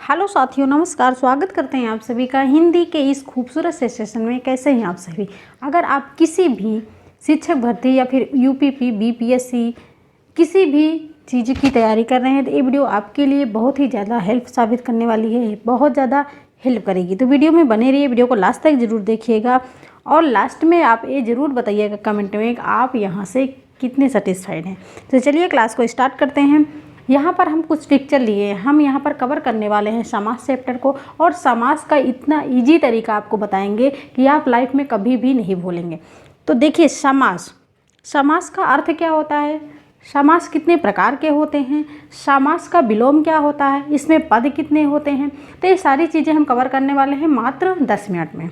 Hello साथियों, नमस्कार। स्वागत करते हैं आप सभी का हिंदी के इस खूबसूरत से सेशन में। कैसे हैं आप सभी? अगर आप किसी भी शिक्षक भर्ती या फिर यूपीपी, बीपीएससी किसी भी चीज़ की तैयारी कर रहे हैं तो ये वीडियो आपके लिए बहुत ही ज़्यादा हेल्प साबित करने वाली है, बहुत ज़्यादा हेल्प करेगी। तो वीडियो में बने रहिए, वीडियो को लास्ट तक ज़रूर देखिएगा और लास्ट में आप ये ज़रूर बताइएगा कमेंट में आप यहाँ से कितने सेटिस्फाइड हैं। तो चलिए क्लास को स्टार्ट करते हैं। यहाँ पर हम कुछ पिक्चर लिए हैं। हम यहाँ पर कवर करने वाले हैं समास चैप्टर को और समास का इतना इजी तरीका आपको बताएंगे कि आप लाइफ में कभी भी नहीं भूलेंगे। तो देखिए, समास का अर्थ क्या होता है, समास कितने प्रकार के होते हैं, समास का विलोम क्या होता है, इसमें पद कितने होते हैं, तो ये सारी चीज़ें हम कवर करने वाले हैं मात्र 10 मिनट में।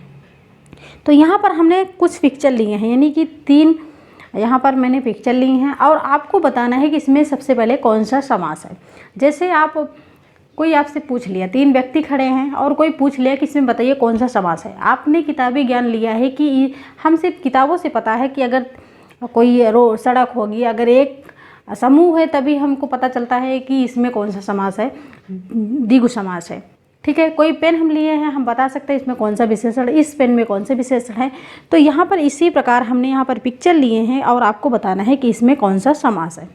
तो यहाँ पर हमने कुछ पिक्चर लिए हैं, यानी कि 3 यहाँ पर मैंने पिक्चर ली हैं और आपको बताना है कि इसमें सबसे पहले कौन सा समास है। जैसे कोई आपसे पूछ लिया, 3 व्यक्ति खड़े हैं और कोई पूछ लिया कि इसमें बताइए कौन सा समास है। आपने किताबी ज्ञान लिया है कि हम सिर्फ किताबों से पता है कि अगर कोई सड़क होगी, अगर एक समूह है तभी हमको पता चलता है कि इसमें कौन सा समास है, द्विगु समास है। ठीक है, कोई पेन हम लिए हैं, हम बता सकते हैं इसमें कौन सा विशेषण, इस पेन में कौन से विशेषण है। तो यहाँ पर इसी प्रकार हमने यहाँ पर पिक्चर लिए हैं और आपको बताना है कि इसमें कौन सा समास है।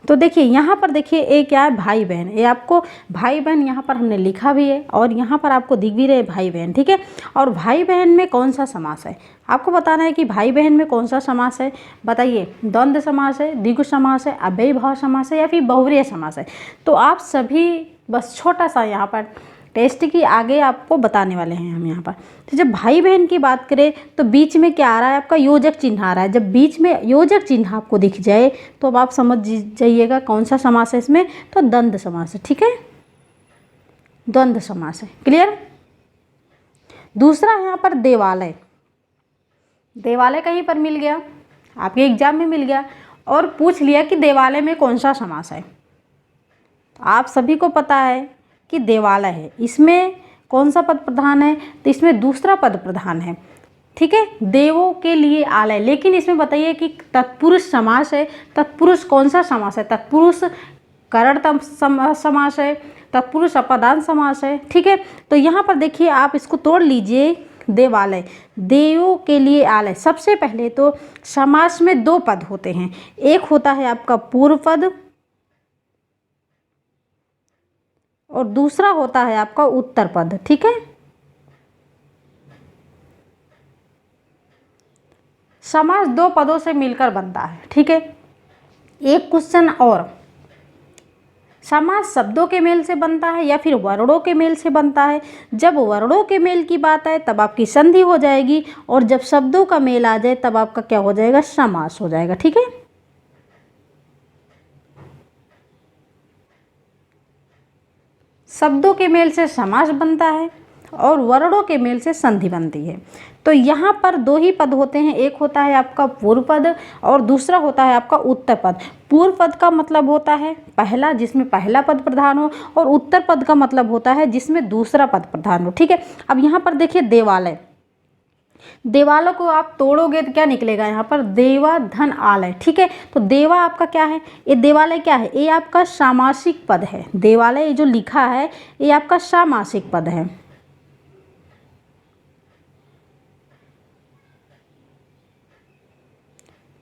तो देखिए, यहाँ पर देखिए ये क्या है, भाई बहन। ये आपको भाई बहन यहाँ पर हमने लिखा भी है और यहाँ पर आपको दिख भी रहे भाई बहन। ठीक है, और भाई बहन में कौन सा समास है आपको बताना है कि भाई बहन में कौन सा समास है। बताइए, द्वंद्व समास है, द्विगु समास है, अव्ययीभाव समास है या फिर बहुव्रीहि समास है। तो आप सभी बस छोटा सा यहाँ पर टेस्ट की आगे आपको बताने वाले हैं हम यहाँ पर। तो जब भाई बहन की बात करें तो बीच में क्या आ रहा है, आपका योजक चिन्ह आ रहा है। जब बीच में योजक चिन्ह आपको दिख जाए तो अब आप समझ जाइएगा कौन सा समास है इसमें, तो द्वंद्व समास है। ठीक है, द्वंद्व समास है। क्लियर। दूसरा यहाँ पर देवालय। देवालय कहीं पर मिल गया, आपके एग्जाम में मिल गया और पूछ लिया कि देवालय में कौन सा समास है। आप सभी को पता है कि देवालय है, इसमें कौन सा पद प्रधान है, तो इसमें दूसरा पद प्रधान है। ठीक है, देवों के लिए आलय। लेकिन इसमें बताइए कि तत्पुरुष समास है। तत्पुरुष कौन सा समास है, तत्पुरुष करण समास है, तत्पुरुष अपदान समास है। ठीक है, तो यहाँ पर देखिए आप इसको तोड़ लीजिए। देवालय, देवों के लिए आलय। सबसे पहले तो समास में 2 पद होते हैं, एक होता है आपका पूर्व पद और दूसरा होता है आपका उत्तर पद। ठीक है, समास 2 पदों से मिलकर बनता है। ठीक है, एक क्वेश्चन और, समास शब्दों के मेल से बनता है या फिर वर्णों के मेल से बनता है। जब वर्णों के मेल की बात आए तब आपकी संधि हो जाएगी और जब शब्दों का मेल आ जाए तब आपका क्या हो जाएगा, समास हो जाएगा। ठीक है, शब्दों के मेल से समास बनता है और वर्णों के मेल से संधि बनती है। तो यहाँ पर 2 ही पद होते हैं, एक होता है आपका पूर्व पद और दूसरा होता है आपका उत्तर पद। पूर्व पद का मतलब होता है पहला, जिसमें पहला पद प्रधान हो, और उत्तर पद का मतलब होता है जिसमें दूसरा पद प्रधान हो। ठीक है, अब यहाँ पर देखिए देवालय, देवालों को आप तोड़ोगे तो क्या निकलेगा, यहाँ पर देवा धन आलय। ठीक है, तो देवा आपका क्या है, ये देवालय क्या है, ये आपका सामासिक पद है। देवालय ये जो लिखा है ये आपका सामासिक पद है।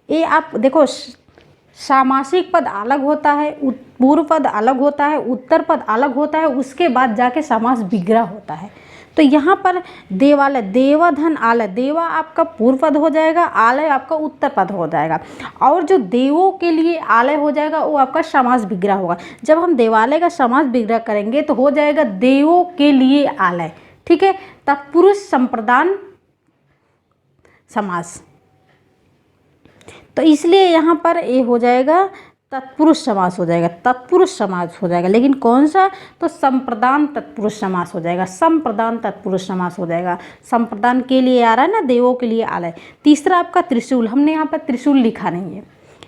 ये आप देखो, सामासिक पद अलग होता है, पूर्व पद अलग होता है, उत्तर पद अलग होता है, उसके बाद जाके समास विग्रह होता है। तो यहाँ पर देवालय, देवाधन आलय, देवा आपका पूर्व पद हो जाएगा, आलय आपका उत्तर पद हो जाएगा और जो देवों के लिए आलय हो जाएगा वो आपका समास विग्रह होगा। जब हम देवालय का समास विग्रह करेंगे तो हो जाएगा देवों के लिए आलय। ठीक है, तत्पुरुष संप्रदान समास, तो इसलिए यहाँ पर ये हो जाएगा तत्पुरुष समास हो जाएगा, तत्पुरुष समास हो जाएगा। लेकिन कौन सा, तो संप्रदान तत्पुरुष समास हो जाएगा, संप्रदान तत्पुरुष समास हो जाएगा। संप्रदान के लिए आ रहा है ना, देवों के लिए आलय। तीसरा आपका त्रिशूल, हमने यहाँ पर त्रिशूल लिखा नहीं है,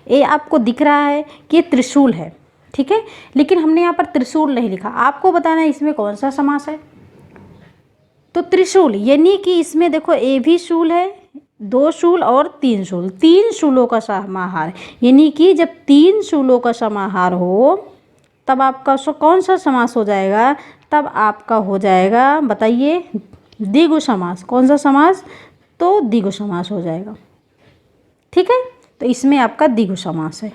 ये आपको दिख रहा है कि ये त्रिशूल है। ठीक है, लेकिन हमने यहाँ पर त्रिशूल नहीं लिखा। आपको बताना है इसमें कौन सा समास है, तो त्रिशूल, यानी कि इसमें देखो ए भी शूल है, 2 शूल और 3 शूल, 3 शूलों का समाहार। यानी कि जब 3 शूलों का समाहार हो तब आपका कौन सा समास हो जाएगा? तब आपका हो जाएगा, बताइए, द्विगु समास। कौन सा समास? तो द्विगु समास हो जाएगा। ठीक है, तो इसमें आपका द्विगु समास है।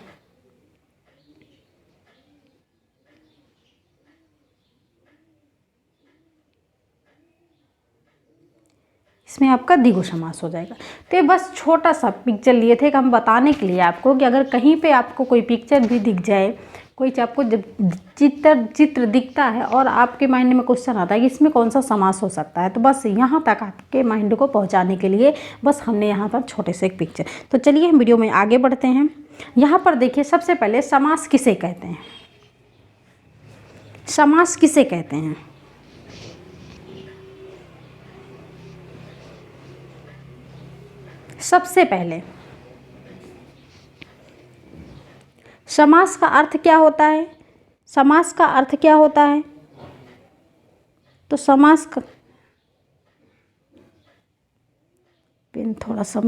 इसमें आपका द्विगु समास हो जाएगा। तो ये बस छोटा सा पिक्चर लिए थे कि हम बताने के लिए आपको कि अगर कहीं पे आपको कोई पिक्चर भी दिख जाए, कोई आपको जब चित्र दिखता है और आपके माइंड में क्वेश्चन आता है कि इसमें कौन सा समास हो सकता है, तो बस यहाँ तक आपके माइंड को पहुँचाने के लिए बस हमने यहाँ पर छोटे से एक पिक्चर। तो चलिए हम वीडियो में आगे बढ़ते हैं। यहाँ पर देखिए, सबसे पहले समास किसे कहते हैं? समास किसे कहते हैं? सबसे पहले समास का अर्थ क्या होता है? समास का अर्थ क्या होता है? तो समास का पेन थोड़ा सा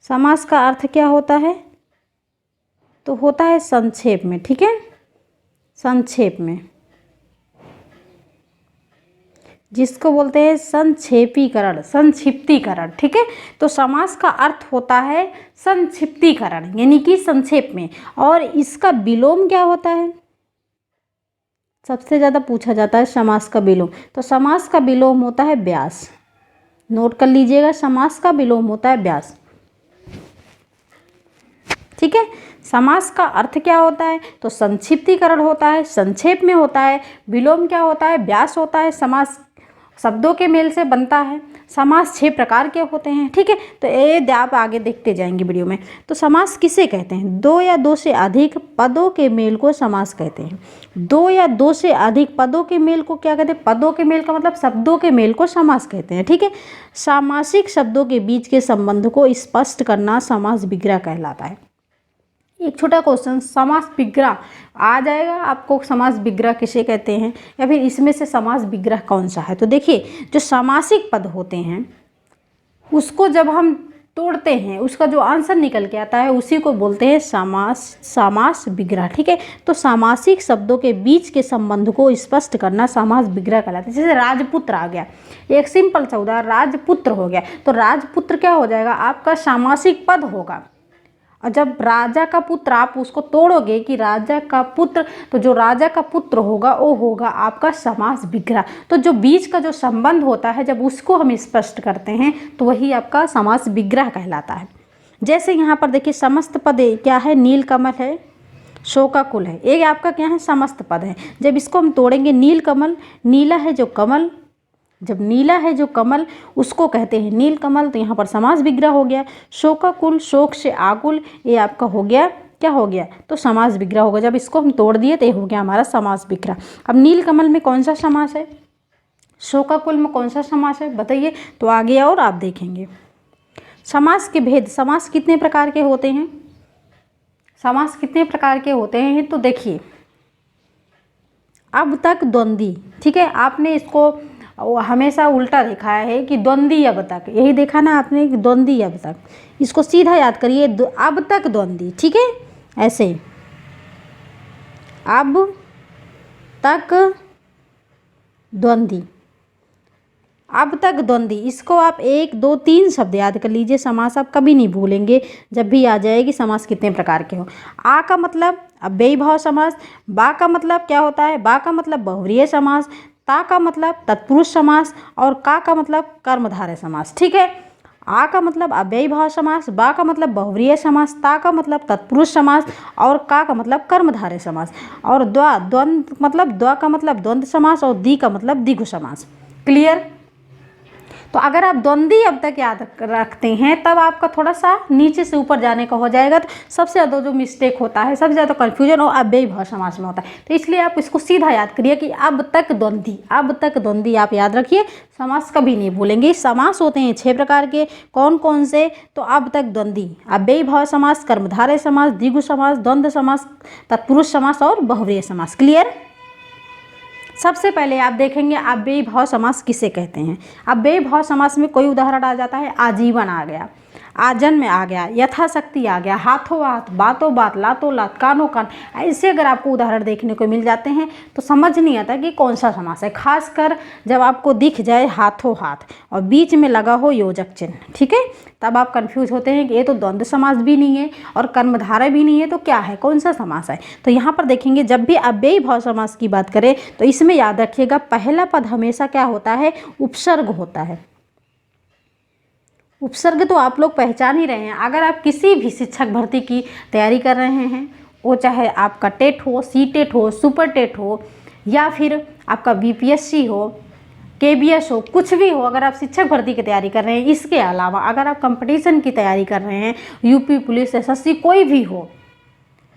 समास का अर्थ क्या होता है? तो होता है संक्षेप में। ठीक है, संक्षेप में, जिसको बोलते हैं संक्षेपीकरण, संक्षिप्तीकरण। ठीक है, तो समास का अर्थ होता है संक्षिप्तीकरण, यानी कि संक्षेप में। और इसका विलोम क्या होता है? सबसे ज़्यादा पूछा जाता है समास का विलोम। तो समास का विलोम होता है व्यास। नोट कर लीजिएगा, समास का विलोम होता है व्यास। ठीक है, समास का अर्थ क्या होता है? तो संक्षिप्तीकरण होता है, संक्षेप में होता है। विलोम क्या होता है? व्यास होता है। समास शब्दों के मेल से बनता है। समास 6 प्रकार के होते हैं। ठीक है, तो ये आप आगे देखते जाएंगे वीडियो में। तो समास किसे कहते हैं? 2 या 2 से अधिक पदों के मेल को समास कहते हैं। 2 या 2 से अधिक पदों के मेल को क्या कहते हैं? पदों के मेल का मतलब शब्दों के मेल को समास कहते हैं। ठीक है, सामासिक शब्दों के बीच के संबंध को स्पष्ट करना समास विग्रह कहलाता है। एक छोटा क्वेश्चन, समास विग्रह आ जाएगा आपको। समास विग्रह किसे कहते हैं, या फिर इसमें से समास विग्रह कौन सा है? तो देखिए, जो सामासिक पद होते हैं उसको जब हम तोड़ते हैं, उसका जो आंसर निकल के आता है उसी को बोलते हैं समास विग्रह। ठीक है, तो सामासिक शब्दों के बीच के संबंध को स्पष्ट करना समास विग्रह कहलाता है। जैसे राजपुत्र आ गया, एक सिंपल सा उदाहरण, राजपुत्र हो गया। तो राजपुत्र क्या हो जाएगा? आपका सामासिक पद होगा। और जब राजा का पुत्र, आप उसको तोड़ोगे कि राजा का पुत्र, तो जो राजा का पुत्र होगा वो होगा आपका समास विग्रह। तो जो बीच का जो संबंध होता है, जब उसको हम स्पष्ट करते हैं तो वही आपका समास विग्रह कहलाता है। जैसे यहाँ पर देखिए, समस्त पद क्या है? नीलकमल है, शोकाकुल है। एक आपका क्या है? समस्त पद है। जब इसको हम तोड़ेंगे, नीलकमल, नीला है जो कमल, जब नीला है जो कमल उसको कहते हैं नीलकमल, तो यहाँ पर समास विग्रह हो गया। शोकाकुल, शोक से आकुल, ये आपका हो गया, क्या हो गया? तो समास विग्रह होगा। जब इसको हम तोड़ दिए तो ये हो गया हमारा समास विग्रह। अब नीलकमल में कौन सा समास है? शोकाकुल में कौन सा समास है? बताइए। तो आगे और आप देखेंगे। समास के भेद, समास कितने प्रकार के होते हैं? समास कितने प्रकार के होते हैं? तो देखिए, अब तक द्वंद्वी। ठीक है, आपने इसको हमेशा उल्टा देखा है कि द्वंद्वी अब तक, यही देखा ना आपने कि द्वंद्वी अब तक। इसको सीधा याद करिए, अब तक द्वंद्वी। ठीक है, ऐसे अब तक द्वंद्वी, अब तक द्वंद्वी। इसको आप 1, 2, 3 शब्द याद कर लीजिए। समास आप कभी नहीं भूलेंगे जब भी आ जाएगी समास कितने प्रकार के हो। आ का मतलब अव्ययी भाव समास। बा का मतलब क्या होता है? बा का मतलब बहुव्रीहि समास। ता का मतलब तत्पुरुष समास। और का मतलब कर्मधारय समास। ठीक है, आ का मतलब अव्ययी भाव समास, बा का मतलब बहुव्रीहि समास, ता का मतलब तत्पुरुष समास, और का मतलब कर्मधारय समास। और द्वंद्व मतलब द्व का मतलब द्वंद्व समास, और दी का मतलब द्विगु समास। क्लियर? तो अगर आप द्वंद्वी अब तक याद रखते हैं तब आपका थोड़ा सा नीचे से ऊपर जाने का हो जाएगा। तो सबसे ज़्यादा जो मिस्टेक होता है, सबसे ज़्यादा कन्फ्यूजन और अव्ययी भाव समास में होता है। तो इसलिए आप इसको सीधा याद करिए कि अब तक द्वंद्वी, अब तक द्वंद्वी आप याद रखिए। समास कभी नहीं भूलेंगे। समास होते हैं 6 प्रकार के। कौन कौन से? तो अब तक द्वंद्वी, अव्ययी भाव समास, कर्मधारय समास, द्विगु समास, द्वंद्व समास, तत्पुरुष समास और बहुव्रीहि समास। क्लियर? सबसे पहले आप देखेंगे अव्ययी भाव समास किसे कहते हैं। अव्ययी भाव समास में कोई उदाहरण आ जाता है, आजीवन आ गया। आजन्म में आ गया, यथाशक्ति आ गया, हाथों हाथ, बातों बात, लातों लात, कानों कान, ऐसे अगर आपको उदाहरण देखने को मिल जाते हैं तो समझ नहीं आता कि कौन सा समास है। खासकर जब आपको दिख जाए हाथों हाथ और बीच में लगा हो योजक चिन्ह, ठीक है, तब आप कंफ्यूज होते हैं कि ये तो द्वंद्व समास भी नहीं है और कर्मधारय भी नहीं है, तो क्या है, कौन सा समास है। तो यहाँ पर देखेंगे जब भी अव्ययी भाव समास की बात करें तो इसमें याद रखिएगा पहला पद हमेशा क्या होता है, उपसर्ग होता है। उपसर्ग तो आप लोग पहचान ही रहे हैं। अगर आप किसी भी शिक्षक भर्ती की तैयारी कर रहे हैं, वो चाहे आपका टेट हो, सी टेट हो, सुपर टेट हो, या फिर आपका बीपीएससी हो, केबीएस हो, कुछ भी हो, अगर आप शिक्षक भर्ती की तैयारी कर रहे हैं, इसके अलावा अगर आप कंपटीशन की तैयारी कर रहे हैं, यूपी पुलिस, एसएससी, कोई भी हो,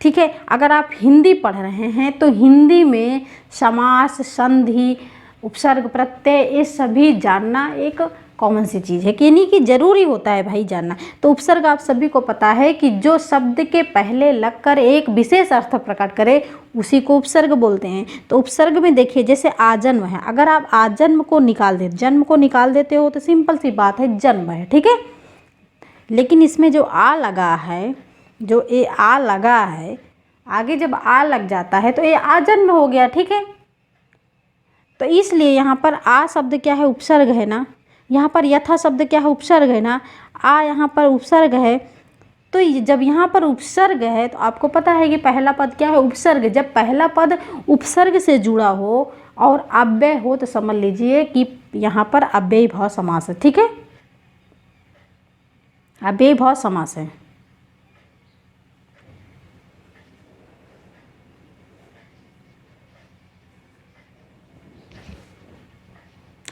ठीक है, अगर आप हिंदी पढ़ रहे हैं तो हिंदी में समास, संधि, उपसर्ग, प्रत्यय, ये सभी जानना एक कॉमन सी चीज़ है कि नहीं कि जरूरी होता है भाई जानना। तो उपसर्ग आप सभी को पता है कि जो शब्द के पहले लगकर एक विशेष अर्थ प्रकट करे उसी को उपसर्ग बोलते हैं। तो उपसर्ग में देखिए जैसे आजन्म है, अगर आप आजन्म को निकाल देते, जन्म को निकाल देते हो तो सिंपल सी बात है जन्म है, ठीक है। लेकिन इसमें जो आ लगा है, जो ये आ लगा है, आगे जब आ लग जाता है तो ये आजन्म हो गया, ठीक है। तो इसलिए यहाँ पर आ शब्द क्या है, उपसर्ग है ना। यहाँ पर यथा शब्द क्या है, उपसर्ग है ना। आ यहाँ पर उपसर्ग है, तो जब यहाँ पर उपसर्ग है तो आपको पता है कि पहला पद क्या है, उपसर्ग। जब पहला पद उपसर्ग से जुड़ा हो और अव्यय हो तो समझ लीजिए कि यहाँ पर अव्ययी भाव समास है, ठीक है, अव्ययी भाव समास है।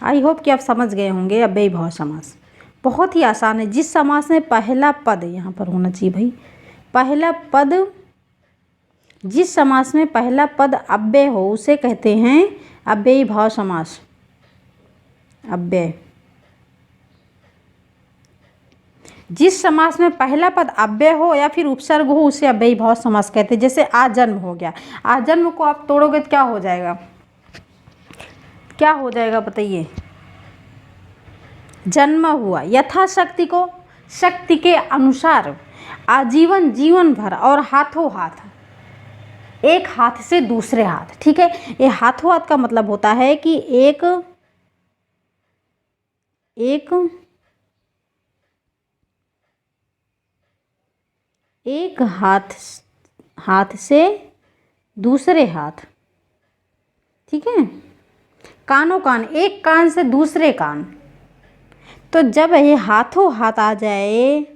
आई होप कि आप समझ गए होंगे। अव्ययी भाव समास बहुत ही आसान है। जिस समास में पहला पद यहाँ पर होना चाहिए भाई, पहला पद, जिस समास में पहला पद अव्यय हो उसे कहते हैं अव्ययी भाव समास। अव्यय, जिस समास में पहला पद अव्यय हो या फिर उपसर्ग हो उसे अव्ययी भाव समास कहते हैं। जैसे आजन्म हो गया, आजन्म को आप तोड़ोगे तो क्या हो जाएगा, क्या हो जाएगा बताइए, जन्म हुआ। यथाशक्ति को शक्ति के अनुसार, आजीवन, जीवन भर, और हाथों हाथ, एक हाथ से दूसरे हाथ, ठीक है। ये हाथों हाथ का मतलब होता है कि एक हाथ से दूसरे हाथ, ठीक है। कानों कान, एक कान से दूसरे कान। तो जब ये हाथों हाथ आ जाए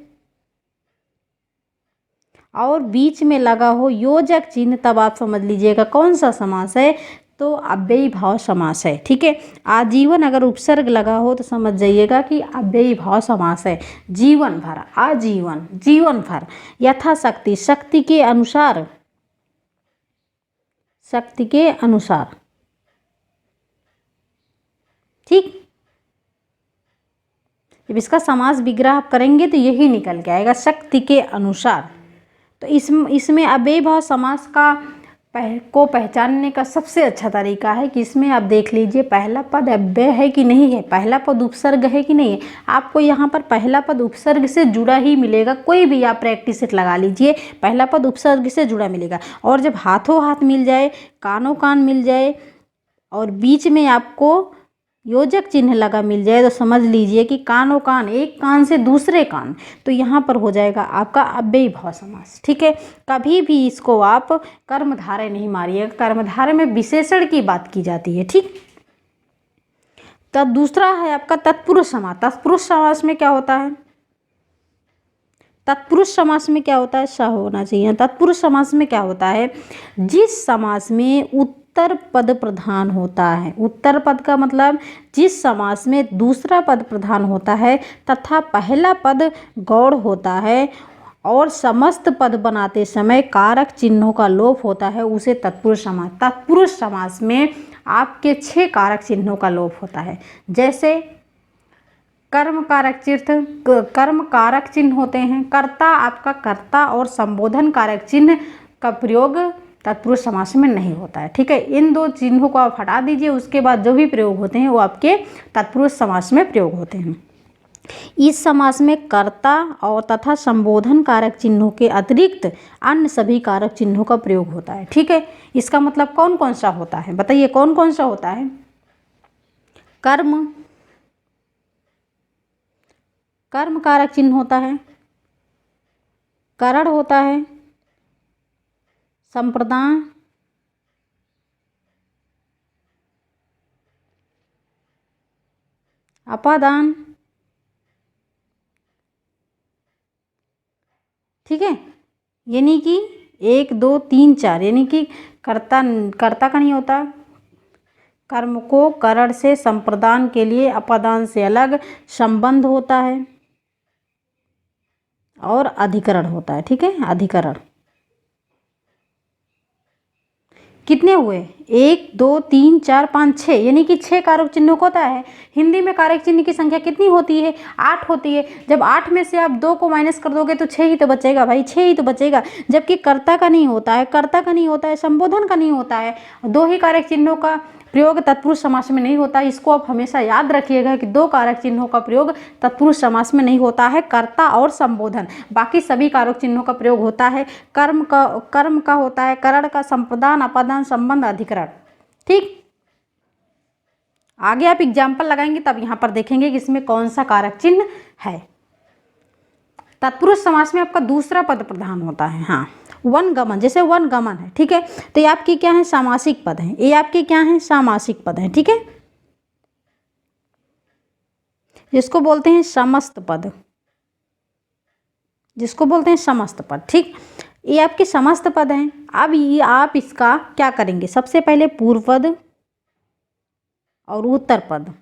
और बीच में लगा हो योजक चिन्ह तब आप समझ लीजिएगा कौन सा समास है, तो अव्ययी भाव समास है, ठीक है। आजीवन अगर उपसर्ग लगा हो तो समझ जाइएगा कि अव्ययी भाव समास है। जीवन भर, आजीवन, जीवन भर। यथाशक्ति, शक्ति के अनुसार, शक्ति के अनुसार, ठीक। जब इसका समास विग्रह आप करेंगे तो यही निकल के आएगा, शक्ति के अनुसार। तो इसमें अव्ययी भाव समास को पहचानने का सबसे अच्छा तरीका है कि इसमें आप देख लीजिए पहला पद अव्यय है कि नहीं है, पहला पद उपसर्ग है कि नहीं है। आपको यहाँ पर पहला पद उपसर्ग से जुड़ा ही मिलेगा, कोई भी आप प्रैक्टिस सेट लगा लीजिए, पहला पद उपसर्ग से जुड़ा मिलेगा। और जब हाथों हाथ मिल जाए, कानों कान मिल जाए और बीच में आपको योजक चिन्ह लगा मिल जाए तो समझ लीजिए कि कानों कान, एक कान से दूसरे कान, तो यहाँ पर हो जाएगा आपका अव्ययी भाव समास, ठीक है। कभी भी इसको आप कर्मधारय नहीं मारिएगा, कर्मधारय में विशेषण की बात की जाती है, ठीक। तब दूसरा है आपका तत्पुरुष समास। तत्पुरुष समास में क्या होता है, तत्पुरुष समास में क्या होता है, स होना चाहिए। तत्पुरुष समास में क्या होता है, जिस समास में उत्तर पद प्रधान होता है। उत्तर पद का मतलब जिस समास में दूसरा पद प्रधान होता है तथा पहला पद गौड़ होता है और समस्त पद बनाते समय कारक चिन्हों का लोप होता है, उसे तत्पुरुष समास। तत्पुरुष समास में आपके 6 कारक चिन्हों का लोप होता है। जैसे कर्म कारक चिन्ह होते हैं, कर्ता आपका कर्ता और संबोधन कारक चिन्ह का प्रयोग तत्पुरुष समास में नहीं होता है, ठीक है। इन 2 चिन्हों को आप हटा दीजिए, उसके बाद जो भी प्रयोग होते हैं वो आपके तत्पुरुष समास में प्रयोग होते हैं। इस समास में कर्ता और तथा संबोधन कारक चिन्हों के अतिरिक्त अन्य सभी कारक चिन्हों का प्रयोग होता है। ठीक है, इसका मतलब कौन कौन सा होता है, बताइए कौन कौन सा होता है? कर्म, कर्म कारक चिन्ह होता है, करण होता है, संप्रदान, अपादान। ठीक है, यानी कि 1 2 3 4, यानी कि कर्ता कर्ता का नहीं होता, कर्म को करण से संप्रदान के लिए अपादान से अलग संबंध होता है और अधिकरण होता है। ठीक है, अधिकरण कितने हुए? 1 2 3 4 5 6, यानी कि 6 कारक चिन्हों को होता है। हिंदी में कारक चिन्ह की संख्या कितनी होती है? 8 होती है। जब 8 में से आप 2 को माइनस कर दोगे तो 6 ही तो बचेगा भाई, 6 ही तो बचेगा। जबकि कर्ता का नहीं होता है, कर्ता का नहीं होता है, संबोधन का नहीं होता है। 2 ही कारक चिन्हों का प्रयोग तत्पुरुष समास में नहीं होता। इसको आप हमेशा याद रखिएगा कि 2 कारक चिन्हों का प्रयोग तत्पुरुष समास में नहीं होता है, कर्ता और संबोधन। बाकी सभी कारक चिन्हों का प्रयोग होता है। कर्म का होता है, करण का, संप्रदान, अपादान, संबंध, अधिकरण। ठीक, आगे आप एग्जाम्पल लगाएंगे तब यहां पर देखेंगे कि इसमें कौन सा कारक चिन्ह है। तत्पुरुष समास में आपका दूसरा पद प्रधान होता है। हाँ, वनगमन, जैसे वनगमन है। ठीक है, तो ये आपकी क्या है? सामासिक पद है। ये आपके क्या है? सामासिक पद है। ठीक है, जिसको बोलते हैं समस्त पद, जिसको बोलते हैं समस्त पद। ठीक, ये आपके समस्त पद हैं। अब ये आप इसका क्या करेंगे? सबसे पहले पूर्व पद और उत्तर पद।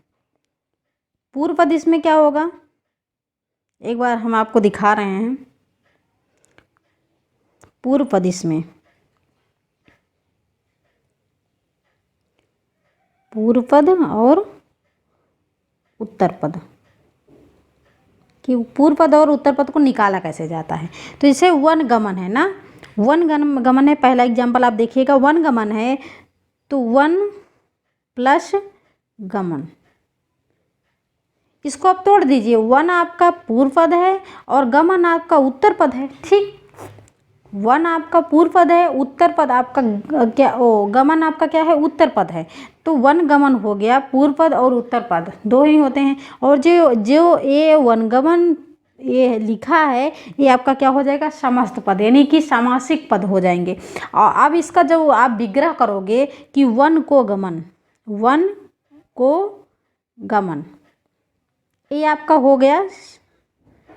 पूर्व पद इसमें क्या होगा? एक बार हम आपको दिखा रहे हैं। पूर्व पद इसमें पूर्व पद और उत्तर पद, कि पूर्व पद और उत्तर पद को निकाला कैसे जाता है। तो जैसे वन गमन है ना, वन गमन है, पहला एग्जाम्पल आप देखिएगा। वन गमन है तो वन प्लस गमन, इसको आप तोड़ दीजिए। वन आपका पूर्व पद है और गमन आपका उत्तर पद है। ठीक, वन आपका पूर्व पद है, उत्तर पद आपका गमन आपका क्या है? उत्तर पद है। तो वन गमन हो गया, पूर्व पद और उत्तर पद 2 ही होते हैं। और जो जो ये वन गमन ये लिखा है, ये आपका क्या हो जाएगा? समस्त पद, यानी कि सामासिक पद हो जाएंगे। और अब इसका जो आप विग्रह करोगे कि वन को गमन, वन को गमन, ये आपका हो गया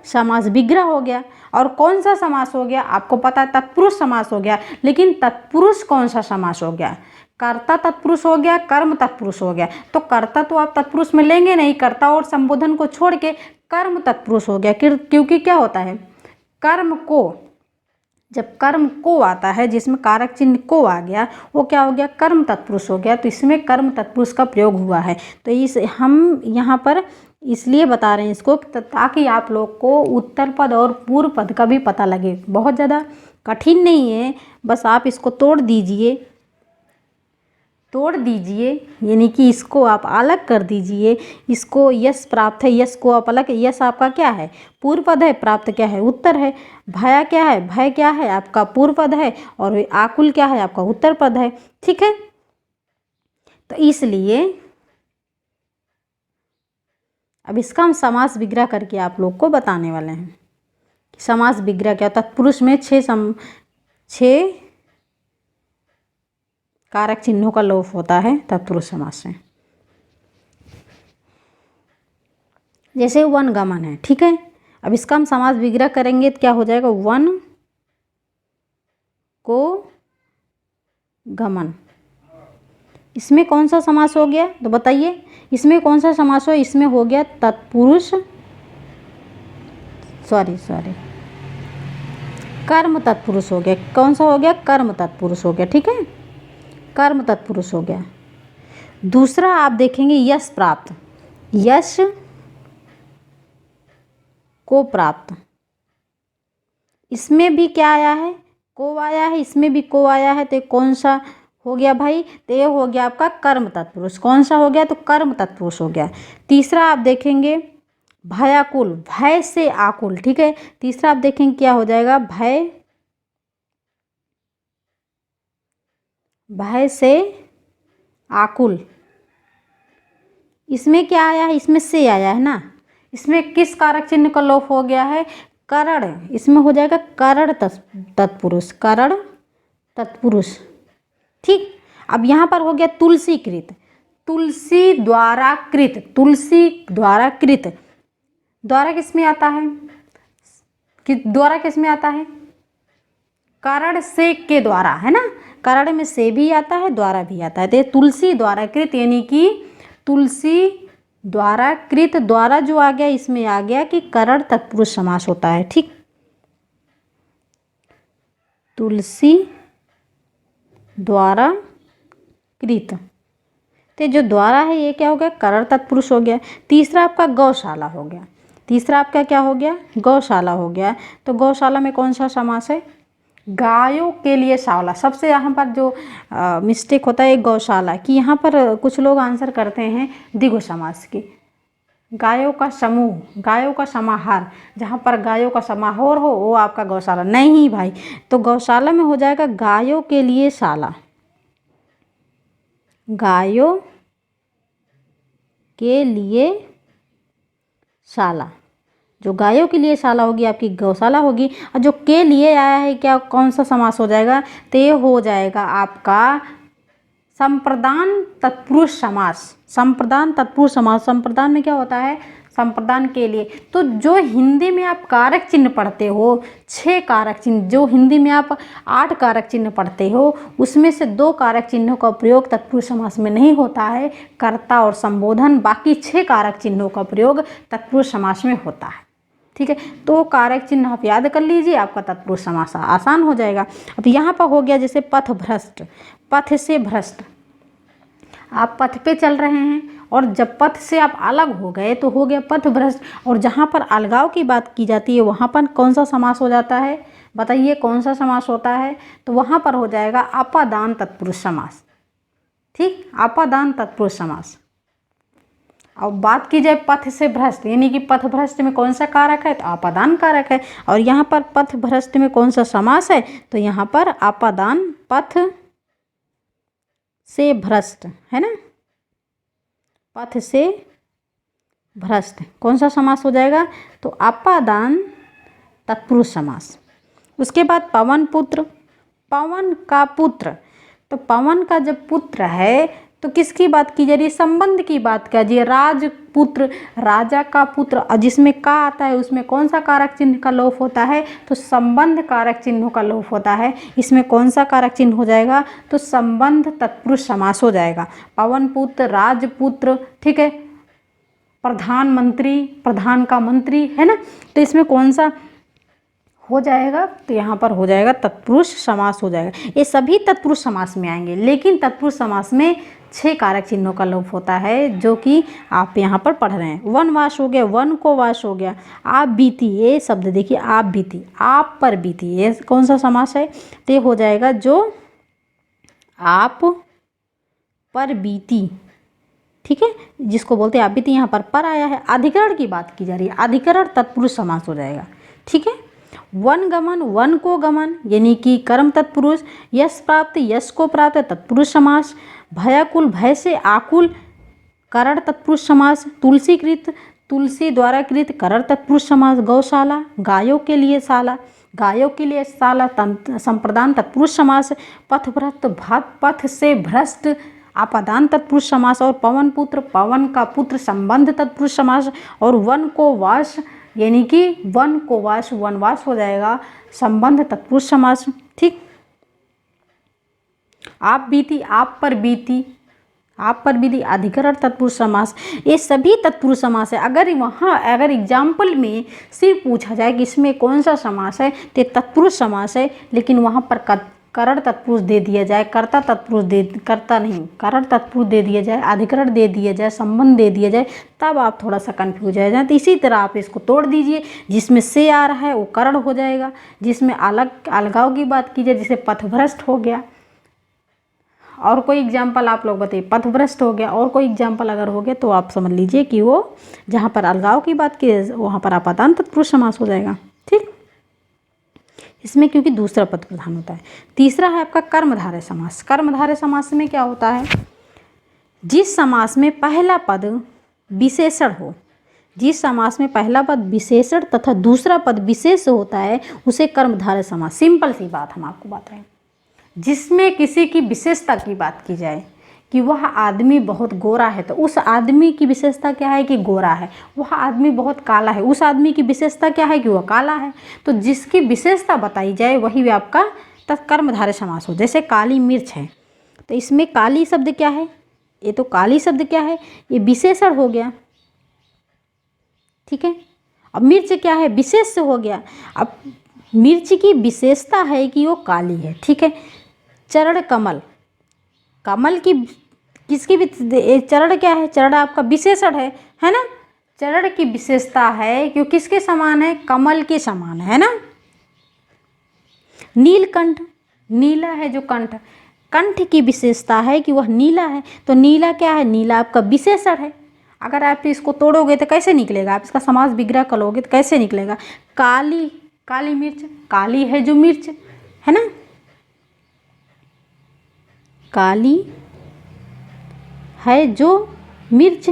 समास, विग्रह हो गया। और कौन सा समास हो गया? आपको पता है, तत्पुरुष समास हो गया। लेकिन तत्पुरुष कौन सा समास हो गया? कर्ता तत्पुरुष हो गया, कर्म तत्पुरुष हो गया। तो कर्ता तो आप तत्पुरुष में लेंगे नहीं, कर्ता और संबोधन को छोड़ के कर्म तत्पुरुष हो गया। क्योंकि क्या होता है? कर्म को, जब कर्म को आता है, जिसमें कारक चिन्ह को आ गया, वो क्या हो गया? कर्म तत्पुरुष हो गया। तो इसमें कर्म तत्पुरुष का प्रयोग हुआ है। तो इस हम यहाँ पर इसलिए बता रहे हैं इसको, ताकि आप लोग को उत्तर पद और पूर्व पद का भी पता लगे। बहुत ज़्यादा कठिन नहीं है, बस आप इसको तोड़ दीजिए, तोड़ दीजिए, यानी कि इसको आप अलग कर दीजिए। इसको यश प्राप्त है, यश को आप अलग, यश आपका क्या है? पूर्व पद है, प्राप्त क्या है? उत्तर है। भया क्या है? भय क्या है? आपका पूर्व पद है। और आकुल क्या है? आपका उत्तर पद है। ठीक है, तो इसलिए अब इसका हम समास विग्रह करके आप लोग को बताने वाले हैं कि समास विग्रह क्या। तत्पुरुष में 6 कारक चिन्हों का लोप होता है तत्पुरुष समास में। जैसे वन गमन है। ठीक है, अब इसका हम समास विग्रह करेंगे तो क्या हो जाएगा? वन को गमन। इसमें कौन सा समास हो गया? तो बताइए, इसमें कौन सा समास हो? इसमें हो गया तत्पुरुष, सॉरी कर्म तत्पुरुष हो गया। कौन सा हो गया? कर्म तत्पुरुष हो गया। ठीक है, कर्म तत्पुरुष हो गया। दूसरा आप देखेंगे यश प्राप्त, यश को प्राप्त। इसमें भी क्या आया है? को आया है। इसमें भी को आया है। तो कौन सा हो गया भाई? तो ये हो गया आपका कर्म तत्पुरुष। कौन सा हो गया? तो कर्म तत्पुरुष हो गया। तीसरा आप देखेंगे भयाकुल, भय से आकुल, ठीक है। तीसरा आप देखेंगे क्या हो जाएगा, भय, भय से आकुल। इसमें क्या आया है, इसमें से आया है ना, इसमें किस कारक चिन्ह का लोप हो गया है, करण, इसमें हो जाएगा करण तत्पुरुष, करण तत्पुरुष, ठीक। अब यहाँ पर हो गया तुलसी कृत, तुलसी द्वारा कृत, तुलसी द्वारा कृत, द्वारा किस में आता है, कि द्वारा किस में आता है, करण से के द्वारा, है ना, करण में से भी आता है, द्वारा भी आता है। तो तुलसी द्वारा कृत यानी कि तुलसी द्वारा कृत, द्वारा जो आ गया इसमें आ गया कि करण तत्पुरुष समास होता है, ठीक। तुलसी द्वारा कृत, तो जो द्वारा है ये क्या हो गया, करण तत्पुरुष हो गया। तीसरा आपका गौशाला हो गया, तीसरा आपका क्या हो गया, गौशाला हो गया। तो गौशाला में कौन सा समास है, गायों के लिए शाला। सबसे यहाँ पर जो मिस्टेक होता है गौशाला की, यहाँ पर कुछ लोग आंसर करते हैं द्विगु समास की, गायों का समूह, गायों का समाहार, जहाँ पर गायों का समाहार हो वो आपका गौशाला नहीं भाई। तो गौशाला में हो जाएगा गायों के लिए शाला, गायों के लिए शाला, जो गायों के लिए शाला होगी आपकी गौशाला होगी। और जो के लिए आया है क्या, कौन सा समास हो जाएगा, तो ये हो जाएगा आपका संप्रदान तत्पुरुष समास, संप्रदान तत्पुरुष समास। संप्रदान में क्या होता है, संप्रदान के लिए। तो जो हिंदी में आप कारक चिन्ह पढ़ते हो, 6 कारक चिन्ह, जो हिंदी में आप 8 कारक चिन्ह पढ़ते हो, उसमें से 2 कारक चिन्हों का प्रयोग तत्पुरुष समास में नहीं होता है, कर्ता और संबोधन। बाकी 6 कारक चिन्हों का प्रयोग तत्पुरुष समास में होता है, ठीक है। तो कारक चिन्ह आप याद कर लीजिए, आपका तत्पुरुष समास आसान हो जाएगा। अब यहाँ पर हो गया जैसे पथ भ्रष्ट, पथ से भ्रष्ट, आप पथ पे चल रहे हैं और जब पथ से आप अलग हो गए तो हो गया पथ भ्रष्ट। और जहाँ पर अलगाव की बात की जाती है वहाँ पर कौन सा समास हो जाता है, बताइए कौन सा समास होता है, तो वहाँ पर हो जाएगा अपादान तत्पुरुष समास, ठीक, अपादान तत्पुरुष समास। अब बात की जाए पथ से भ्रष्ट, यानी कि पथ भ्रष्ट में कौन सा कारक है, तो अपादान कारक है। और यहाँ पर पथ भ्रष्ट में कौन सा समास है, तो यहाँ पर अपादान, पथ से भ्रष्ट, है ना, पथ से भ्रष्ट कौन सा समास हो जाएगा, तो अपादान तत्पुरुष समास। उसके बाद पवन पुत्र, पवन का पुत्र, तो पवन का जब पुत्र है तो किसकी बात की जा रही है, संबंध की बात कीजिए, राजपुत्र, राजा का पुत्र। और जिसमें का आता है उसमें कौन सा कारक चिन्ह का लोप होता है, तो संबंध कारक चिन्हों का लोप होता है। इसमें कौन सा कारक चिन्ह हो जाएगा, तो संबंध तत्पुरुष समास हो जाएगा। पवन पुत्र, राजपुत्र, ठीक है, प्रधानमंत्री, प्रधान का मंत्री, है ना, तो इसमें कौन सा हो जाएगा, तो यहाँ पर हो जाएगा तत्पुरुष समास हो जाएगा। ये सभी तत्पुरुष समास में आएंगे, लेकिन तत्पुरुष समास में 6 कारक चिन्हों का लोप होता है, जो कि आप यहाँ पर पढ़ रहे हैं। वनवास हो गया, वन को वास हो गया, आप बीती, ये शब्द देखिए, आप बीती, आप पर बीती, ये कौन सा समास है, तो ये हो जाएगा जो आप पर बीती, ठीक है, जिसको बोलते हैं आप बीती, यहाँ पर आया है। अधिकरण की बात की जा रही है, अधिकरण तत्पुरुष समास हो जाएगा, ठीक है। वन गमन, वन को गमन, यानी कि कर्म तत्पुरुष। यश प्राप्त, यश को प्राप्त, तत्पुरुष समास। भयाकुल, भय से आकुल, करण तत्पुरुष समास। तुलसी कृत, तुलसी द्वारा कृत, करण तत्पुरुष समास। गौशाला, गायों के लिए शाला, गायों के लिए शाला, संप्रदान तत्पुरुष समास। पथ भ्रष्ट, पथ से भ्रष्ट, आपादान तत्पुरुष समास। और पवन पुत्र, पवन का पुत्र, संबंध तत्पुरुष समास। और वन को वास, यानी कि वन को वास, वनवास हो जाएगा, संबंध तत्पुरुष समास, ठीक। आप बीती, आप पर बीती, आप पर बीती, अधिकरण तत्पुरुष समास। ये सभी तत्पुरुष समास है। अगर एग्जाम्पल में सिर्फ पूछा जाए कि इसमें कौन सा समास है, तो तत्पुरुष समास है, लेकिन वहाँ पर करण तत्पुरुष दे दिया जाए, कर्ता तत्पुरुष दे, कर्ता नहीं, करण तत्पुरुष दे दिया जाए, अधिकरण दे दिया जाए, संबंध दे दिया जाए, तब आप थोड़ा सा कंफ्यूज हो जाए। तो इसी तरह आप इसको तोड़ दीजिए, जिसमें से आ रहा है वो करण हो जाएगा, जिसमें अलगाव की बात की जाए, जैसे पथभ्रष्ट हो गया, और कोई एग्जाम्पल आप लोग बताइए, पथभ्रष्ट हो गया, और कोई एग्जाम्पल अगर हो गया तो आप समझ लीजिए कि वो जहाँ पर अलगाव की बात की वहाँ पर आपातांत तत्पुरुष समास हो जाएगा। ठीक, इसमें क्योंकि दूसरा पद प्रधान होता है। तीसरा है आपका कर्मधारय समास। कर्मधारय समास में क्या होता है, जिस समास में पहला पद विशेषण हो, जिस समास में पहला पद विशेषण तथा दूसरा पद विशेष होता है उसे कर्मधारय समास। सिंपल सी बात हम आपको बता रहे हैं, जिसमें किसी की विशेषता की बात की जाए कि वह आदमी बहुत गोरा है तो उस आदमी की विशेषता क्या है कि गोरा है, वह आदमी बहुत काला है, उस आदमी की विशेषता क्या है कि वह काला है। तो जिसकी विशेषता बताई जाए वही आपका कर्मधारय समास हो। जैसे काली मिर्च है तो इसमें काली शब्द क्या है, ये तो काली शब्द क्या है, ये विशेषण हो गया। ठीक है, अब मिर्च क्या है, विशेष से हो गया। अब मिर्च की विशेषता है कि वो काली है। ठीक है, चरण कमल, कमल की किसकी चरण क्या है, चरण आपका विशेषण है ना। चरण की विशेषता है कि वो किसके समान है, कमल के समान है ना। नीलकंठ, नीला है जो कंठ, कंठ की विशेषता है कि वह नीला है। तो नीला क्या है, नीला आपका विशेषण है। अगर आप इसको तोड़ोगे तो कैसे निकलेगा, आप इसका समास विग्रह करोगे तो कैसे निकलेगा। काली, काली मिर्च, काली है जो मिर्च है ना, काली है जो मिर्च।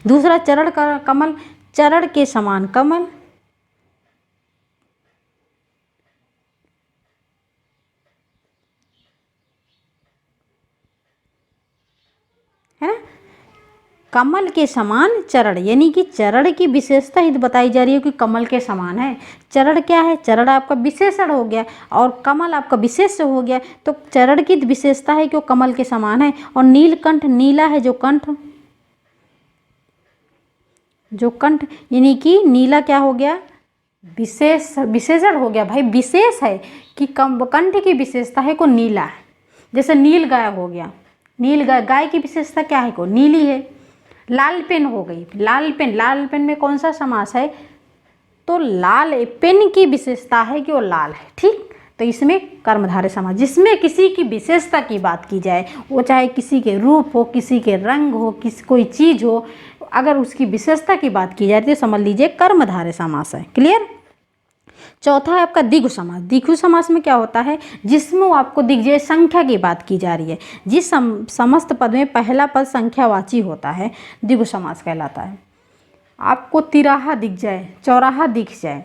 दूसरा चरण का कमल, चरण के समान कमल, है ना। कमल के समान चरण, यानी कि चरण की विशेषता ही बताई जा रही है कि कमल के समान है। चरण क्या है, चरण आपका विशेषण हो गया और कमल आपका विशेष हो गया। तो चरण की विशेषता है कि वो कमल के समान है। और नीलकंठ, नीला है जो कंठ, जो कंठ यानी कि नीला क्या हो गया, विशेषण हो गया भाई, विशेष है कि कंठ की विशेषता है को नीला है। जैसे नील गाय हो गया, नील गाय, गाय की विशेषता क्या है को नीली है। लाल पेन हो गई, लाल पेन, लाल पेन में कौन सा समास है, तो लाल पेन की विशेषता है कि वो लाल है। ठीक, तो इसमें कर्मधारय समास, जिसमें किसी की विशेषता की बात की जाए, वो चाहे किसी के रूप हो, किसी के रंग हो, कोई चीज़ हो, अगर उसकी विशेषता की बात की जाए तो समझ लीजिए कर्मधारय समास है। क्लियर। चौथा है आपका द्विगु समास। द्विगु समास में क्या होता है, जिसमें आपको दिख जाए संख्या की बात की जा रही है, जिस समस्त पद में पहला पद संख्यावाची होता है, द्विगु समास कहलाता है। आपको तिराहा दिख जाए, चौराहा दिख जाए,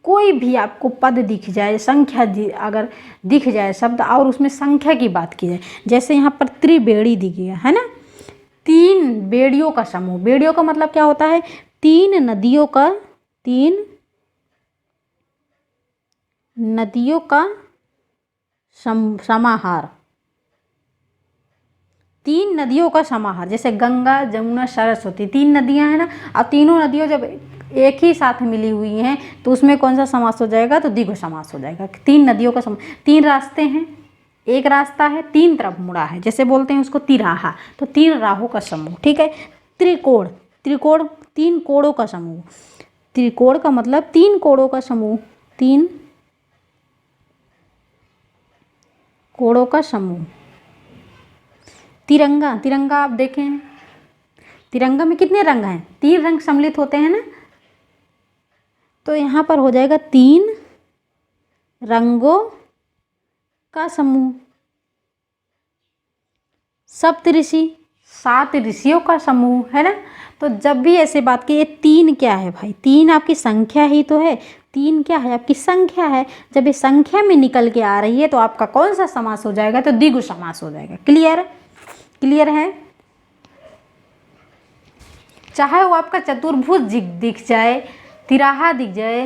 कोई भी आपको पद दिख जाए, संख्या अगर दिख जाए शब्द और उसमें संख्या की बात की जाए, जैसे यहाँ पर त्रिवेणी दिख गया है ना, तीन बेड़ियों का समूह। बेड़ियों का मतलब क्या होता है, तीन नदियों का, तीन नदियों का समाहार, तीन नदियों का समाहार। जैसे गंगा, जमुना, सरस्वती, तीन नदियां हैं ना। अब तीनों नदियों जब एक ही साथ मिली हुई हैं तो उसमें कौन सा समास हो जाएगा, तो द्विगु समास हो जाएगा। तीन नदियों का समास, तीन रास्ते हैं, एक रास्ता है तीन तरफ मुड़ा है, जैसे बोलते हैं उसको तिराहा, तो तीन राहों का समूह। ठीक है। त्रिकोण, त्रिकोण तीन कोणों का समूह, त्रिकोण का मतलब तीन कोणों का समूह, तीन कोणों का समूह। तिरंगा, तिरंगा आप देखें, तिरंगा में कितने रंग हैं, तीन रंग सम्मिलित होते हैं ना, तो यहाँ पर हो जाएगा तीन रंगों का समूह। सप्तऋषि, सात ऋषियों का समूह है ना। तो जब भी ऐसे बात की, ये तीन क्या है भाई, तीन आपकी संख्या ही तो है, तीन क्या है आपकी संख्या है। जब ये संख्या में निकल के आ रही है तो आपका कौन सा समास हो जाएगा, तो द्विगु समास हो जाएगा। क्लियर, क्लियर है। चाहे वो आपका चतुर्भुज दिख जाए, तिराहा दिख जाए,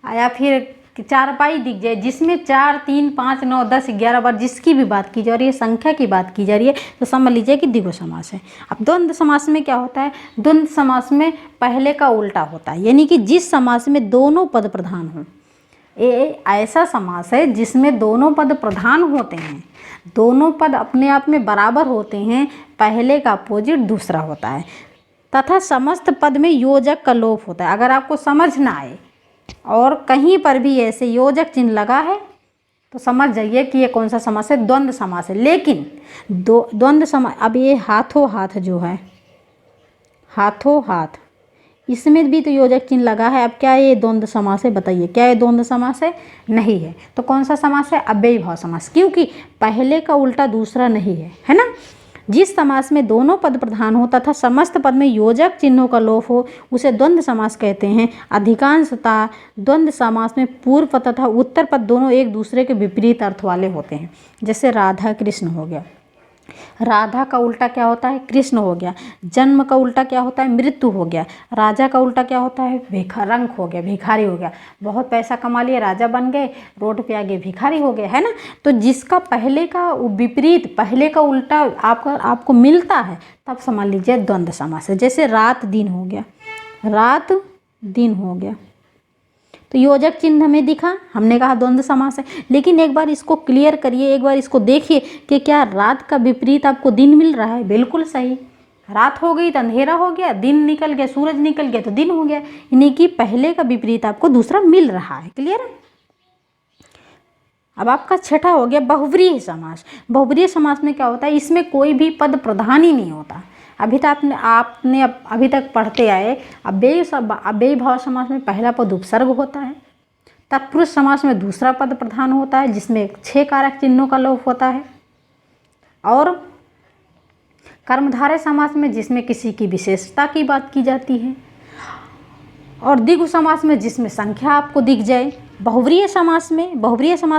या फिर चारपाई दिख जाए, जिसमें 4, 3, 5, 9, 10, 11 बार जिसकी भी बात की जा रही है, संख्या की बात की जा रही है, तो समझ लीजिए कि द्विगु समास है। अब द्वंद्व समास में क्या होता है, द्वंद्व समास में पहले का उल्टा होता है, यानी कि जिस समास में दोनों पद प्रधान हों। ये ऐसा समास है जिसमें दोनों पद प्रधान होते हैं, दोनों पद अपने आप में बराबर होते हैं, पहले का अपोजिट दूसरा होता है, तथा समस्त पद में योजक का लोप होता है। अगर आपको समझ ना आए और कहीं पर भी ऐसे योजक चिन्ह लगा है तो समझ जाइए कि ये कौन सा समास है, द्वंद्व समास है। लेकिन द्वंद्व समास, अब ये हाथों हाथ जो है, हाथों हाथ, इसमें भी तो योजक चिन्ह लगा है। अब क्या ये द्वंद्व समास है, बताइए क्या ये द्वंद्व समास है? नहीं है। तो कौन सा समास है? अव्ययी भाव समास, क्योंकि पहले का उल्टा दूसरा नहीं है, है ना। जिस समास में दोनों पद प्रधान हो तथा समस्त पद में योजक चिन्हों का लोप हो उसे द्वंद्व समास कहते हैं। अधिकांशतः द्वंद्व समास में पूर्व पद तथा उत्तर पद दोनों एक दूसरे के विपरीत अर्थ वाले होते हैं। जैसे राधा कृष्ण हो गया, राधा का उल्टा क्या होता है? कृष्ण हो गया। जन्म का उल्टा क्या होता है? मृत्यु हो गया। राजा का उल्टा क्या होता है? भिखारंक हो गया, भिखारी हो गया। बहुत पैसा कमा लिए, राजा बन गए, रोड पे आगे भिखारी हो गए, है ना। तो जिसका पहले का विपरीत, पहले का उल्टा आपको मिलता है, तब समझ लीजिए द्वंद्व समास है। जैसे रात दिन हो गया, रात दिन हो गया, तो योजक चिन्ह हमें दिखा, हमने कहा द्वंद्व समास है। लेकिन एक बार इसको क्लियर करिए, एक बार इसको देखिए कि क्या रात का विपरीत आपको दिन मिल रहा है? बिल्कुल सही। रात हो गई तो अंधेरा हो गया, दिन निकल गया, सूरज निकल गया तो दिन हो गया। यानी कि पहले का विपरीत आपको दूसरा मिल रहा है। क्लियर? अब आपका छठा हो गया बहुव्रीहि समास। बहुव्रीहि समास में क्या होता है? इसमें कोई भी पद प्रधान ही नहीं होता। अभी तक आपने अभी तक पढ़ते आए, अव्ययी भाव समास में पहला पद उपसर्ग होता है, तत्पुरुष समास में दूसरा पद प्रधान होता है जिसमें 6 कारक चिन्हों का लोप होता है, और कर्मधारय समास में जिसमें किसी की विशेषता की बात की जाती है, और द्विगु समास में जिसमें संख्या आपको दिख जाए। बहुव्रीहि समास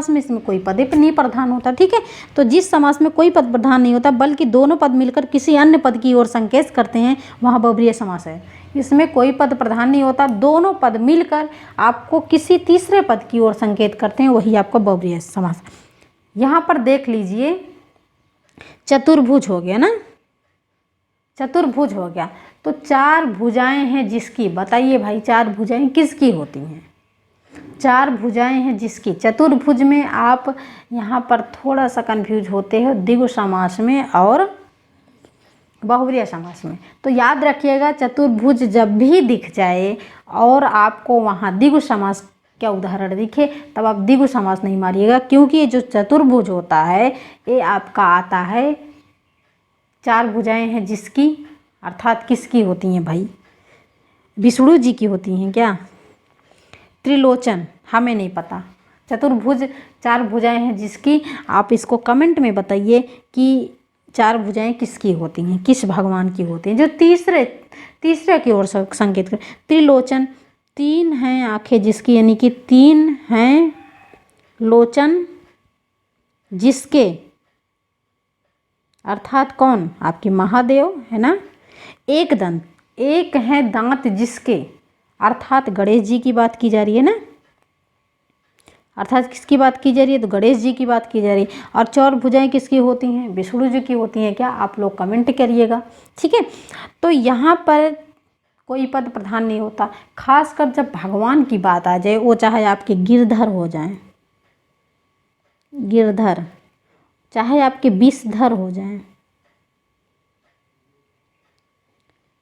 में इसमें कोई पद नहीं प्रधान होता। ठीक है, तो जिस समास में कोई पद प्रधान नहीं होता बल्कि दोनों पद मिलकर किसी अन्य पद की ओर संकेत करते हैं, वहाँ बहुव्रीहि समास है। इसमें कोई पद प्रधान नहीं होता, दोनों पद मिलकर आपको किसी तीसरे पद की ओर संकेत करते हैं, वही आपका बहुव्रीहि समास। यहाँ पर देख लीजिए, चतुर्भुज हो गया ना, चतुर्भुज हो गया, तो 4 भुजाएं हैं जिसकी, बताइए भाई 4 भुजाएं किसकी होती हैं? 4 भुजाएं हैं जिसकी। चतुर्भुज में आप यहाँ पर थोड़ा सा कंफ्यूज होते हो द्विगु समास में और बहुव्रीहि समास में। तो याद रखिएगा, चतुर्भुज जब भी दिख जाए और आपको वहाँ द्विगु समास क्या उदाहरण दिखे, तब आप द्विगु समास नहीं मारिएगा, क्योंकि ये जो चतुर्भुज होता है ये आपका आता है 4 भुजाएं हैं जिसकी, अर्थात किसकी होती हैं भाई? विष्णु जी की होती हैं क्या? त्रिलोचन, हमें नहीं पता। चतुर्भुज 4 भुजाएं हैं जिसकी, आप इसको कमेंट में बताइए कि 4 भुजाएं किसकी होती हैं, किस भगवान की होती हैं, जो तीसरे की ओर संकेत कर। त्रिलोचन, 3 हैं आंखें जिसकी, यानी कि 3 हैं लोचन जिसके, अर्थात कौन? आपके महादेव, है ना। एक दंत, एक है दांत जिसके, अर्थात गणेश जी की बात की जा रही है ना, अर्थात किसकी बात की जा रही है? तो गणेश जी की बात की जा रही है। और 4 भुजाएं किसकी होती हैं? विष्णु जी की होती हैं क्या? आप लोग कमेंट करिएगा। ठीक है, तो यहाँ पर कोई पद प्रधान नहीं होता, खासकर जब भगवान की बात आ जाए, वो चाहे आपके गिरधर हो जाएं, गिरधर, चाहे आपके विषधर हो जाएं,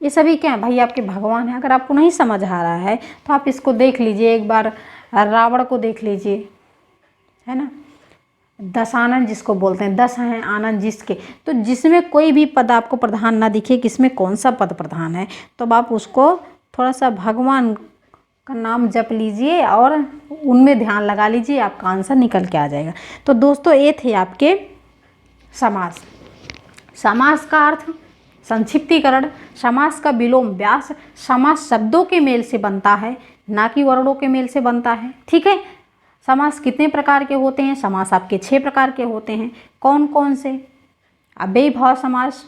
ये सभी क्या है भाई? आपके भगवान है। अगर आपको नहीं समझ आ रहा है तो आप इसको देख लीजिए, एक बार रावण को देख लीजिए, है ना। 10 आनंद जिसको बोलते हैं, 10 हैं आनंद जिसके, तो जिसमें कोई भी पद आपको प्रधान ना दिखे, किसमें कौन सा पद प्रधान है, तो आप उसको थोड़ा सा भगवान का नाम जप लीजिए और उनमें ध्यान लगा लीजिए, आपका आंसर निकल के आ जाएगा। तो दोस्तों ये थे आपके समास। समास का अर्थ, संक्षिप्तीकरण, समास का विलोम व्यास, समास शब्दों के मेल से बनता है, ना कि वर्णों के मेल से बनता है। ठीक है, समास कितने प्रकार के होते हैं? समास आपके 6 प्रकार के होते हैं। कौन कौन से? अव्ययी भाव समास,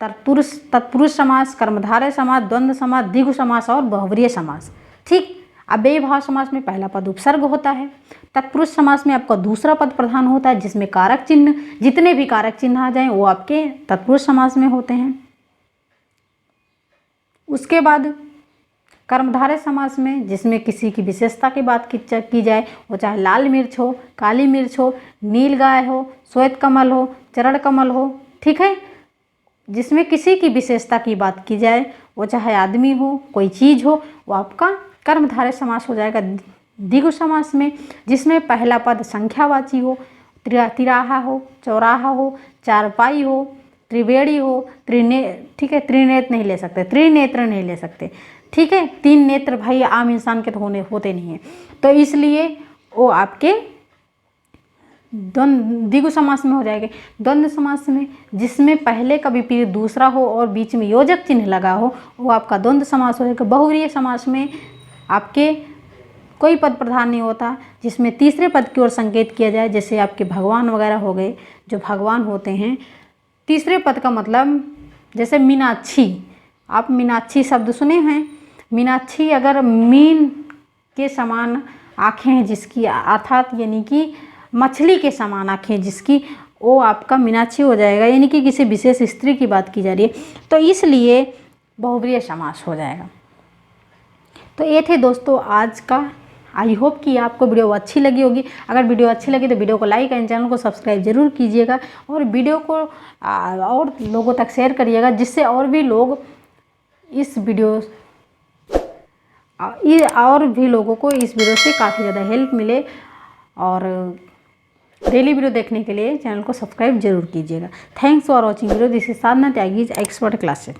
तत्पुरुष समास, कर्मधारय समास, द्वंद्व समास, द्विगु समास और बहुव्रीहि समास। ठीक, अव्ययी भाव समास में पहला पद उपसर्ग होता है। तत्पुरुष समास में आपका दूसरा पद प्रधान होता है, जिसमें कारक चिन्ह, जितने भी कारक चिन्ह आ जाएं वो आपके तत्पुरुष समास में होते हैं। उसके बाद कर्मधारय समास में, जिसमें किसी की विशेषता की बात की जाए, वो चाहे लाल मिर्च हो, काली मिर्च हो, नील गाय हो, श्वेत कमल हो, चरण कमल हो। ठीक है, जिसमें किसी की विशेषता की बात की जाए, वो चाहे आदमी हो, कोई चीज़ हो, वो आपका कर्मधारय समास हो जाएगा। द्विगु समास में जिसमें पहला पद संख्यावाची हो, तिराहा हो, चौराहा हो, चारपाई हो, त्रिवेणी हो, ठीक है, त्रिनेत्र नहीं ले सकते, त्रिनेत्र नहीं ले सकते, ठीक है। 3 नेत्र भाई आम इंसान के तो होते नहीं हैं, तो इसलिए वो आपके द्विगु समास में हो जाएंगे। द्वंद्व समास में जिसमें पहले का विपरीत दूसरा हो और बीच में योजक चिन्ह लगा हो, वो आपका द्वंद्व समास हो जाएगा। बहुव्रीहि समास में आपके कोई पद प्रधान नहीं होता, जिसमें तीसरे पद की ओर संकेत किया जाए, जैसे आपके भगवान वगैरह हो गए, जो भगवान होते हैं। तीसरे पद का मतलब जैसे मीनाक्षी, आप मीनाक्षी शब्द सुने हैं। मीनाक्षी अगर मीन के समान आँखें हैं जिसकी, अर्थात यानी कि मछली के समान आँखें जिसकी, वो आपका मीनाक्षी हो जाएगा, यानी कि किसी विशेष स्त्री की बात की जा रही है, तो इसलिए बहुव्रीहि समास हो जाएगा। तो ये थे दोस्तों आज का। आई होप कि आपको वीडियो अच्छी लगी होगी। अगर वीडियो अच्छी लगी तो वीडियो को लाइक एंड चैनल को सब्सक्राइब जरूर कीजिएगा, और वीडियो को और लोगों तक शेयर करिएगा, जिससे और भी लोग इस वीडियो और भी लोगों को इस वीडियो से काफ़ी ज़्यादा हेल्प मिले। और डेली वीडियो देखने के लिए चैनल को सब्सक्राइब जरूर कीजिएगा। Thanks for watching video. This is Sadhana Tyagi, expert classes.